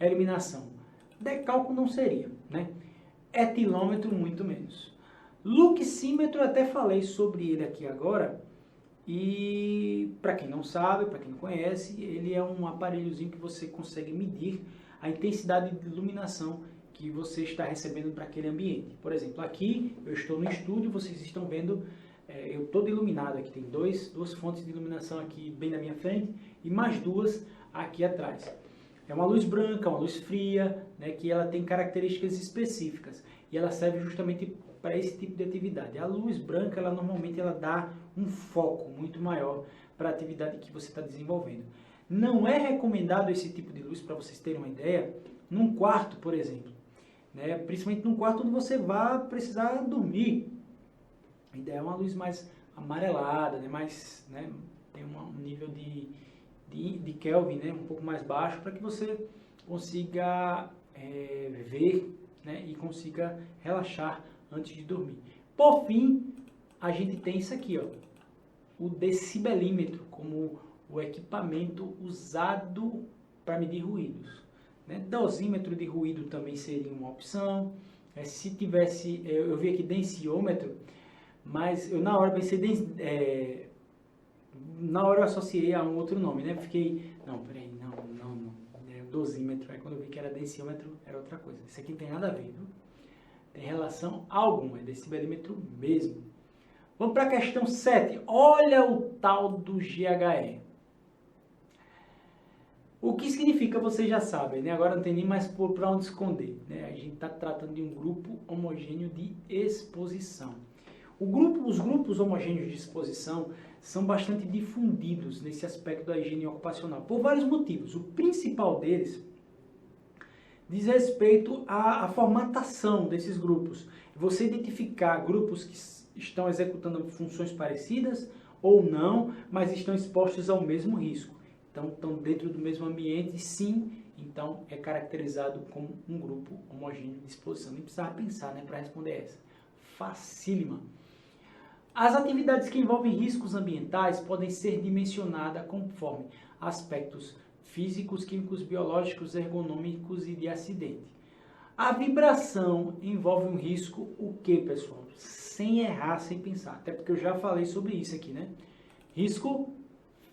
eliminação. Decálculo não seria, né? Etilômetro muito menos. Luxímetro eu até falei sobre ele aqui agora, e para quem não sabe, para quem não conhece, ele é um aparelhozinho que você consegue medir a intensidade de iluminação que você está recebendo para aquele ambiente. Por exemplo, aqui eu estou no estúdio, vocês estão vendo, eu todo iluminado aqui, tem duas fontes de iluminação aqui bem na minha frente e mais duas aqui atrás. É uma luz branca, uma luz fria, né, que ela tem características específicas e ela serve justamente para esse tipo de atividade. A luz branca, ela normalmente dá um foco muito maior para a atividade que você está desenvolvendo. Não é recomendado esse tipo de luz, para vocês terem uma ideia, num quarto, por exemplo, né, principalmente num quarto onde você vai precisar dormir. A ideia é uma luz mais amarelada, né? Mais, né? Tem um nível de Kelvin, né? Um pouco mais baixo, para que você consiga ver, né? E consiga relaxar antes de dormir. Por fim, a gente tem isso aqui, ó, o decibelímetro, como o equipamento usado para medir ruídos. Né? Dosímetro de ruído também seria uma opção. Se tivesse, eu vi aqui densiômetro, mas eu na hora pensei, na hora eu associei a um outro nome, né? Fiquei, não, peraí, não, dosímetro, aí quando eu vi que era densiômetro, era outra coisa. Isso aqui não tem nada a ver, viu? Tem relação alguma, é decibelímetro mesmo. Vamos para a questão 7. Olha o tal do GHE. O que significa, vocês já sabem, né? Agora não tem nem mais para onde esconder. Né? A gente está tratando de um grupo homogêneo de exposição. Os grupos homogêneos de exposição são bastante difundidos nesse aspecto da higiene ocupacional, por vários motivos. O principal deles diz respeito à formatação desses grupos. Você identificar grupos que estão executando funções parecidas ou não, mas estão expostos ao mesmo risco. Então, estão dentro do mesmo ambiente, sim, então é caracterizado como um grupo homogêneo de exposição. Nem precisava pensar, né, para responder essa. Facílima. As atividades que envolvem riscos ambientais podem ser dimensionadas conforme aspectos físicos, químicos, biológicos, ergonômicos e de acidente. A vibração envolve um risco, o que, pessoal? Sem errar, sem pensar. Até porque eu já falei sobre isso aqui, né? Risco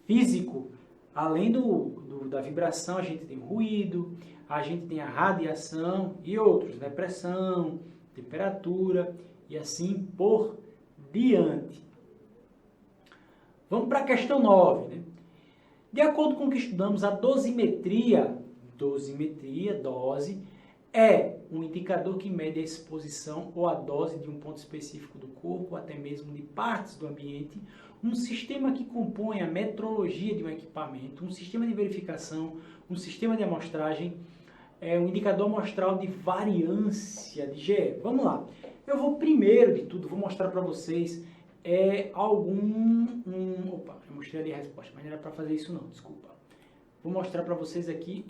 físico. Além da vibração, a gente tem o ruído, a gente tem a radiação e outros, né? Pressão, temperatura e assim por diante. Vamos para a questão 9, né? De acordo com o que estudamos, a dosimetria, dose, é um indicador que mede a exposição ou a dose de um ponto específico do corpo, até mesmo de partes do ambiente, um sistema que compõe a metrologia de um equipamento, um sistema de verificação, um sistema de amostragem, um indicador amostral de variância de GE. Vamos lá. Eu vou primeiro de tudo, vou mostrar para vocês opa, eu mostrei ali a resposta, mas não era para fazer isso não, desculpa. Vou mostrar para vocês aqui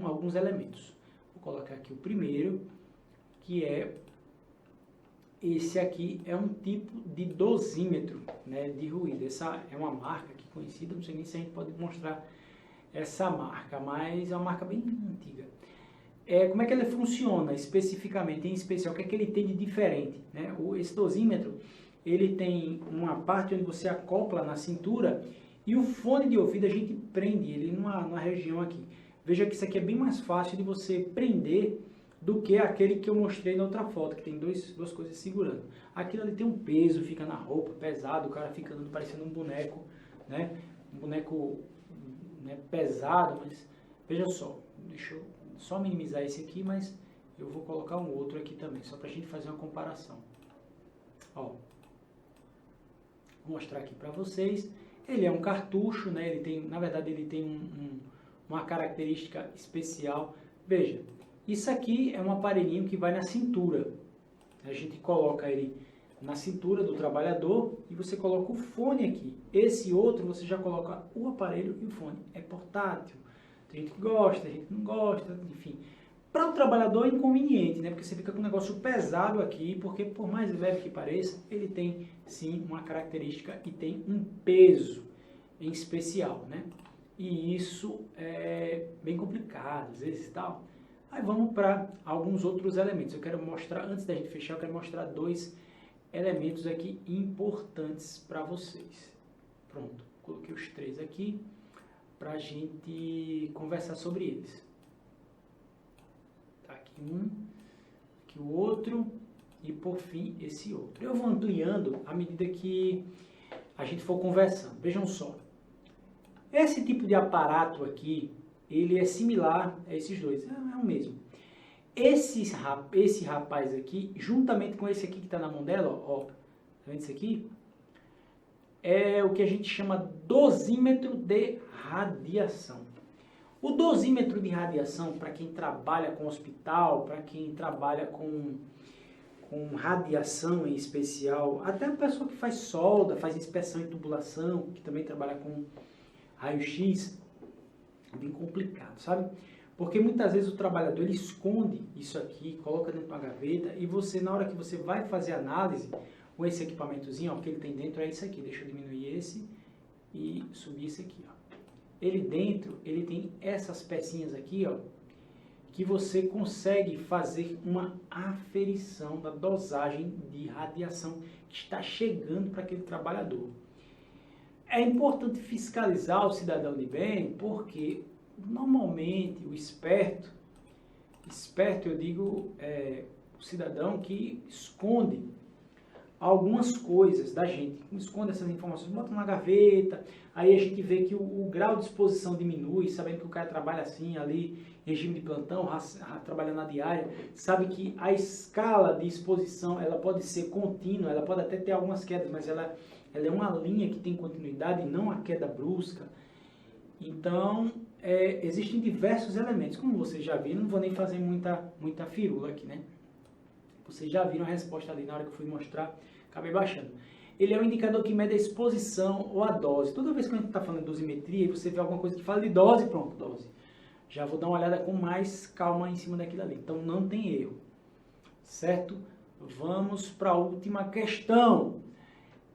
alguns elementos. Vou colocar aqui o primeiro, que é esse aqui, é um tipo de dosímetro, né, de ruído. Essa é uma marca aqui conhecida, não sei nem se a gente pode mostrar essa marca, mas é uma marca bem antiga. Como é que ele funciona especificamente, em especial, o que é que ele tem de diferente? Né? Esse dosímetro, ele tem uma parte onde você acopla na cintura e o fone de ouvido a gente prende ele numa região aqui. Veja que isso aqui é bem mais fácil de você prender do que aquele que eu mostrei na outra foto, que tem duas coisas segurando. Aquilo ali tem um peso, fica na roupa, pesado, o cara fica andando parecendo um boneco, né? Um boneco, né, pesado, mas veja só, deixa eu só minimizar esse aqui, mas eu vou colocar um outro aqui também, só para a gente fazer uma comparação. Ó, vou mostrar aqui para vocês. Ele é um cartucho, né? Ele tem, na verdade, ele tem uma característica especial. Veja, isso aqui é um aparelhinho que vai na cintura. A gente coloca ele na cintura do trabalhador e você coloca o fone aqui. Esse outro você já coloca o aparelho e o fone. É portátil. Tem gente que gosta, tem gente que não gosta, enfim. Para o trabalhador é inconveniente, né? Porque você fica com um negócio pesado aqui, porque por mais leve que pareça, ele tem sim uma característica e tem um peso em especial, né? E isso é bem complicado, às vezes e tal. Aí vamos para alguns outros elementos. Eu quero mostrar, antes da gente fechar, eu quero mostrar 2 elementos aqui importantes para vocês. Pronto, coloquei os 3 aqui para a gente conversar sobre eles. Tá aqui um, aqui o outro e por fim esse outro. Eu vou ampliando à medida que a gente for conversando. Vejam só. Esse tipo de aparato aqui, ele é similar a esses dois, é o mesmo. Esse rapaz aqui, juntamente com esse aqui que está na mão dela, ó, tá vendo isso aqui? É o que a gente chama dosímetro de radiação. O dosímetro de radiação, para quem trabalha com hospital, para quem trabalha com com radiação em especial, até a pessoa que faz solda, faz inspeção em tubulação, que também trabalha com raio-x, é bem complicado, sabe? Porque muitas vezes o trabalhador ele esconde isso aqui, coloca dentro de uma gaveta e você, na hora que você vai fazer análise, com esse equipamentozinho, ó, que ele tem dentro é isso aqui. Deixa eu diminuir esse e subir esse aqui, ó. Ele dentro, ele tem essas pecinhas aqui, ó, que você consegue fazer uma aferição da dosagem de radiação que está chegando para aquele trabalhador. É importante fiscalizar o cidadão de bem, porque normalmente o esperto eu digo, o cidadão que esconde algumas coisas da gente, esconde essas informações, bota na gaveta, aí a gente vê que o grau de exposição diminui, sabendo que o cara trabalha assim, ali, regime de plantão, trabalhando na diária, sabe que a escala de exposição, ela pode ser contínua, ela pode até ter algumas quedas, mas ela é uma linha que tem continuidade e não a queda brusca. Então, existem diversos elementos, como vocês já viram, não vou nem fazer muita firula aqui, né? Vocês já viram a resposta ali na hora que eu fui mostrar, acabei baixando. Ele é um indicador que mede a exposição ou a dose. Toda vez que a gente está falando de dosimetria e você vê alguma coisa que fala de dose, pronto, dose. Já vou dar uma olhada com mais calma em cima daquilo ali. Então não tem erro, certo? Vamos para a última questão.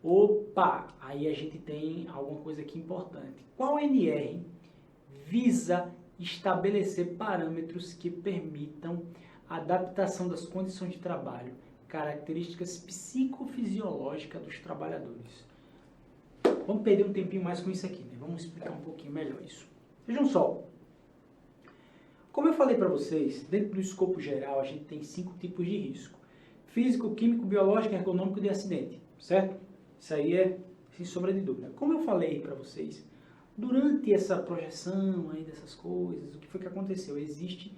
Opa, aí a gente tem alguma coisa aqui importante. Qual NR visa estabelecer parâmetros que permitam a adaptação das condições de trabalho, características psicofisiológicas dos trabalhadores? Vamos perder um tempinho mais com isso aqui, né? Vamos explicar um pouquinho melhor isso. Vejam só. Como eu falei para vocês, dentro do escopo geral, a gente tem 5 tipos de risco. Físico, químico, biológico, ergonômico e de acidente, certo? Isso aí é sem sombra de dúvida. Como eu falei para vocês, durante essa projeção aí dessas coisas, o que foi que aconteceu? Existe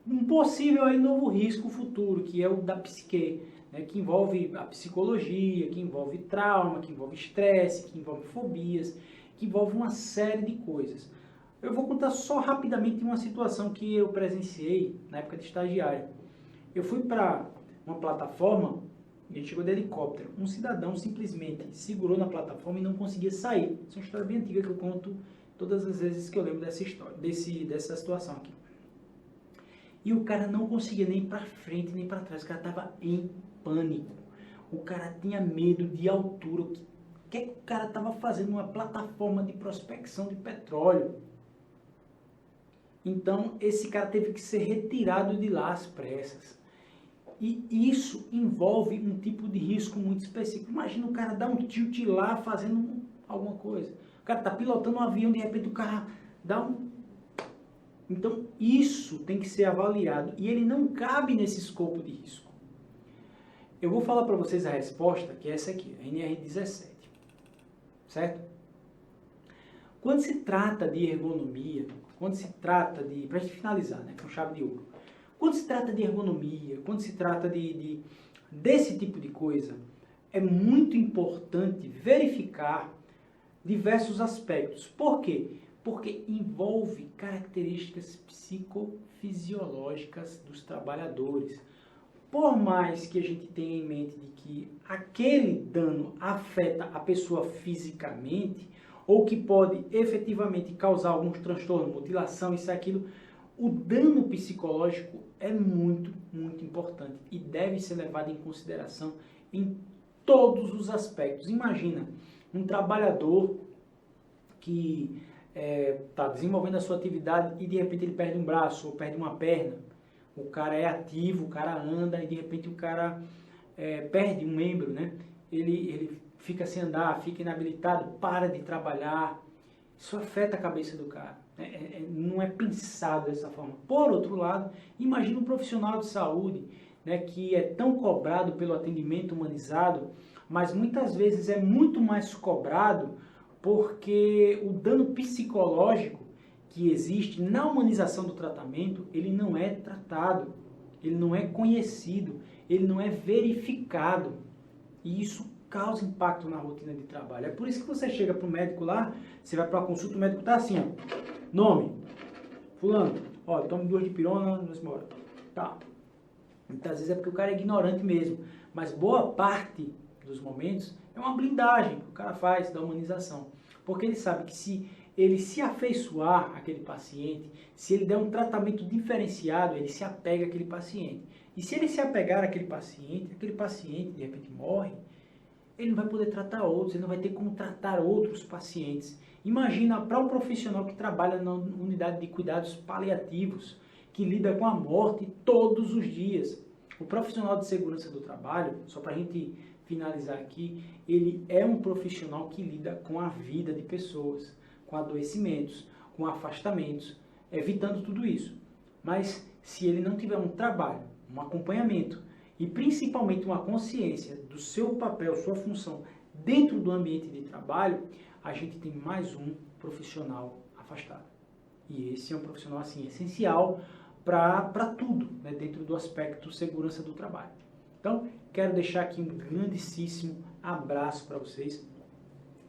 um possível aí novo risco futuro, que é o da psique, né, que envolve a psicologia, que envolve trauma, que envolve estresse, que envolve fobias, que envolve uma série de coisas. Eu vou contar só rapidamente uma situação que eu presenciei na época de estagiário. Eu fui para uma plataforma e a gente chegou de helicóptero. Um cidadão simplesmente segurou na plataforma e não conseguia sair. Essa é uma história bem antiga que eu conto todas as vezes que eu lembro dessa história, dessa situação aqui. E o cara não conseguia nem para frente nem para trás. O cara estava em pânico. O cara tinha medo de altura. O que o cara estava fazendo numa plataforma de prospecção de petróleo? Então, esse cara teve que ser retirado de lá às pressas. E isso envolve um tipo de risco muito específico. Imagina o cara dar um tilt lá fazendo alguma coisa. O cara está pilotando um avião, de repente o cara dá um... Então, isso tem que ser avaliado. E ele não cabe nesse escopo de risco. Eu vou falar para vocês a resposta, que é essa aqui, a NR17. Certo? Quando se trata de ergonomia, quando se trata de... Para a gente finalizar, né, com chave de ouro. Quando se trata de ergonomia, quando se trata desse tipo de coisa, é muito importante verificar diversos aspectos. Por quê? Porque envolve características psicofisiológicas dos trabalhadores. Por mais que a gente tenha em mente de que aquele dano afeta a pessoa fisicamente, ou que pode efetivamente causar alguns transtornos, mutilação, isso e aquilo, o dano psicológico é muito, muito importante e deve ser levado em consideração em todos os aspectos. Imagina um trabalhador que está desenvolvendo a sua atividade e de repente ele perde um braço ou perde uma perna. O cara é ativo, o cara anda e de repente o cara perde um membro, né? Ele fica sem andar, fica inabilitado, para de trabalhar. Isso afeta a cabeça do cara. Não é pensado dessa forma. Por outro lado, imagina um profissional de saúde, né, que é tão cobrado pelo atendimento humanizado, mas muitas vezes é muito mais cobrado porque o dano psicológico que existe na humanização do tratamento, ele não é tratado, ele não é conhecido, ele não é verificado. E isso causa impacto na rotina de trabalho. É por isso que você chega para o médico lá, você vai para uma consulta, o médico está assim, ó, nome, fulano, ó, tome 2 de pirona, vamos embora. Tá. Muitas vezes é porque o cara é ignorante mesmo, mas boa parte dos momentos é uma blindagem que o cara faz da humanização. Porque ele sabe que se ele se afeiçoar àquele paciente, se ele der um tratamento diferenciado, ele se apega àquele paciente. E se ele se apegar àquele paciente de repente morre, ele não vai poder tratar outros, ele não vai ter como tratar outros pacientes. Imagina para um profissional que trabalha na unidade de cuidados paliativos, que lida com a morte todos os dias. O profissional de segurança do trabalho, só para a gente finalizar aqui, ele é um profissional que lida com a vida de pessoas, com adoecimentos, com afastamentos, evitando tudo isso. Mas se ele não tiver um trabalho, um acompanhamento e principalmente uma consciência do seu papel, sua função dentro do ambiente de trabalho, a gente tem mais um profissional afastado. E esse é um profissional assim essencial para tudo, né, dentro do aspecto segurança do trabalho. Então, quero deixar aqui um grandíssimo abraço para vocês.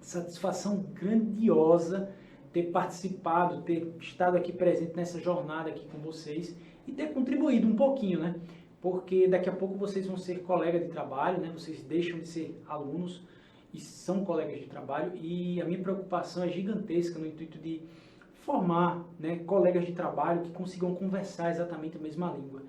Satisfação grandiosa ter participado, ter estado aqui presente nessa jornada aqui com vocês e ter contribuído um pouquinho, né? Porque daqui a pouco vocês vão ser colegas de trabalho, né? Vocês deixam de ser alunos e são colegas de trabalho, e a minha preocupação é gigantesca no intuito de formar, né, colegas de trabalho que consigam conversar exatamente a mesma língua.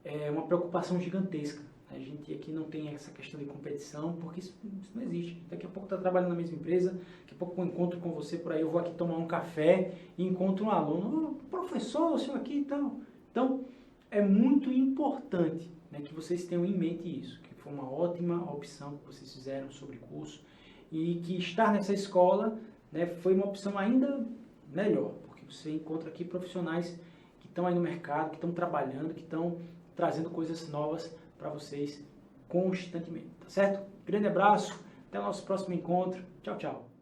É uma preocupação gigantesca. A gente aqui não tem essa questão de competição, porque isso não existe. Daqui a pouco está trabalhando na mesma empresa, daqui a pouco eu encontro com você por aí, eu vou aqui tomar um café e encontro um aluno, professor, o senhor aqui e tal. Então, é muito importante, né, que vocês tenham em mente isso, que foi uma ótima opção que vocês fizeram sobre curso e que estar nessa escola, né, foi uma opção ainda melhor, porque você encontra aqui profissionais que estão aí no mercado, que estão trabalhando, que estão trazendo coisas novas para vocês constantemente, tá certo? Grande abraço, até o nosso próximo encontro. Tchau, tchau.